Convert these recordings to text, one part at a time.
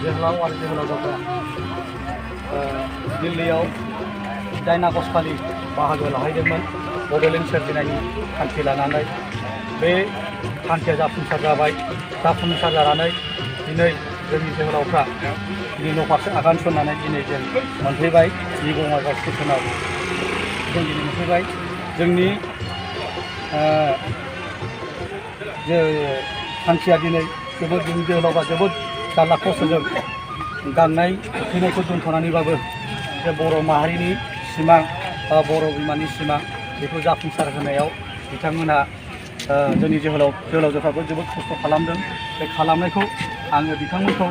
जोहोलाव आरो जोहोलावजोफ्रा दिल्लीयाव 8 आगस्टखालि बाहागो लाहैदोंमोन बड'लेण्ड सोरजिनायनि थांखि लानानै। बे थांखिया जाफुंसार जाबाय। जाफुंसार जानानै दिनै जोंनि जोहोलावफ्रा दिनै न'फारसे आगान सुरनानै दिनै जों मोनफैबाय बङाइगाव स्टेसनाव। जों दिनै मोनफैबाय। जोंनि जे थांखिया दिनै जोबोद जोंनि जोहोलावफ्रा जोबोद जारला खस्थ'जों गांनाय उखैनायखौ दोनथ'नानैबाबो जे बर' माहारिनि सिमां बर' बिमानि सिमां बेखौ जाफुंसार होनायाव बिथांमोनहा जोंनि जोहोलावजोफ्राबो जोबोद खस्थ' खालामदों। बे खालामनायखौ आङो बिथांमोनखौ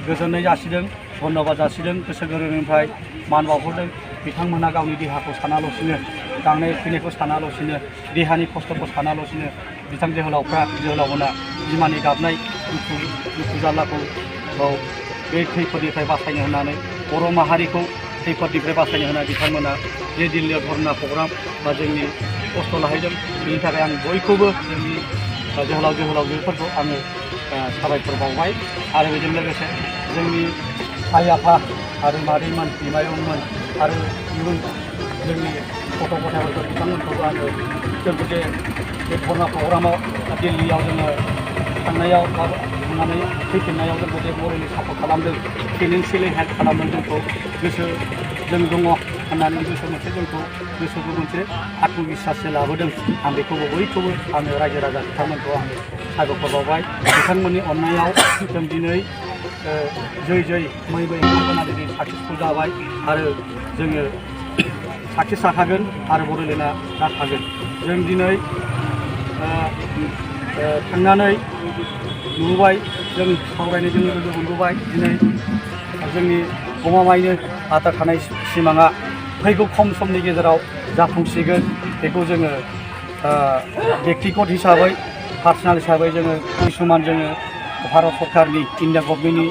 गोजोननाय जासिदों, धन्यबाद जासिदों, गोसो गोरबोनिफ्राय मान बावहरदों। बिथांमोनहा गावनि देहाखौ सानाल'सिनो, गांनाय उखैनायखौ सानाल'सिनो, देहानि खस्थ'खौ सानाल'सिनो बिथां जोहोलावमोना बिमानि गाबनाय दुखु जारलाखौ बे खैफोदनिफ्राय बासायनो होननानै बर' माहारिखौ खैफोदनिफ्राय बासायनो होनानै बिथांमोना बे दिल्लीयाव धरना प्रग्राम बा जोंनि खस्थ' लाहैदों। बेनि थाखाय आं बयखौबो जोंनि जोहोलावजोफोरखौ आङो साबायखर बावबाय। आरो बेजों लोगोसे जोंनि आइ आफा आरो मादैमोन, बिमायंमोन आरो इयुन जोंनि गथ' गथायफोरखौ बिथांमोनखौबो आङो जोंखौ बे धरना प्रग्रामाव दिल्लीयाव जोङो थांनायाव बा थांनानै फैफिननायाव जोंखौ जे मरेलि सापर्ट खालामदों, फाइनेन्सियेलि हेल्प खालामदों जोंखौ। जों दङ होननानै गोसो मोनसे जोंखौ गोसोखौ मोनसे आत्मबिस्वाससो लाबोदों। आं बेखौबो बयखौबो आङो रायजो राजा बिथांमोनखौ आङो साबायखर बावबाय। बिथांमोननि अननायाव जों दिनै जै मै ओंखारबोना दिनै साक्सेसफुल जाबाय आरो जोङो साक्सेस जाखागोन आरो बड'लेण्डआ जाखागोन। जों दिनै थांनानै नुबोबाय, जों सावरायनायजों लोगो मोनबोबाय। दिनै जोंनि गमामायैनो आद्रा थानाय सिमाङा फैगौ खम समनि गेजेराव जाफुंसिगोन। बेखौ जोङो बेक्तिगत हिसाबै, पार्सनेल हिसाबै जोङो किसुमान जोङो भारत सरकारनि इन्डिया गभर्नमेन्टनि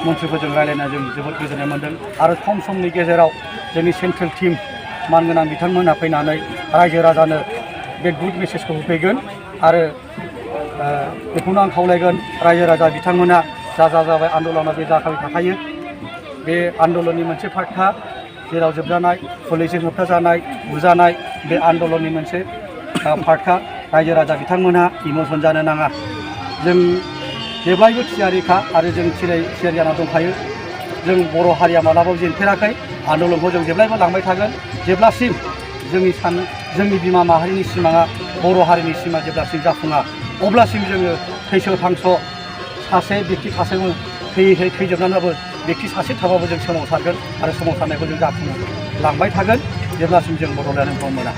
मन्थ्रिफोरजों रायज्लायना जों जोबोद गोजोननाय मोन्दों। आरो खम समनि गेजेराव जोंनि सेन्ट्रेल टिम मानगोनां बिथांमोनहा फैनानै रायजो राजानो बे गुड मेसेजखौ होफैगोन। आरो बेखौनो आं खावलायगोन, रायजो राजा बिथांमोना जाबाय आन्दलना बे जाखाबाय थाखायो। बे आन्दलननि मोनसे पार्टखा, जेराव जोबजानाय, पुलिसजों होबथाजानाय, बुजानाय बे आन्दलननि मोनसे पार्टखा। रायजो राजा बिथांमोनहा इमसन जानो नाङा। जों जेब्लायबो थियारिखा आरो जों थियारि जाना दंखायो। जों बर' हारिया मालाबाबो जेनफेराखै। आन्दलनखौ जों जेब्लायबो लांबाय थागोन, जेब्लासिम जोंनि बिमा माहारिनि सिमाङा, बर' हारिनि सिमां जेब्लासिम जाफुङा अब्लासिम जोङो थैस' थांस' सासे बेक्ति सासेबो थैजोबनानैबाबो बेक्ति सासे थाबाबो जों सोमावसारगोन आरो सोमावसारनायखौ जों जाफुंलांबाय थागोन जेब्लासिम जों बड'लेण्डखौ मोना।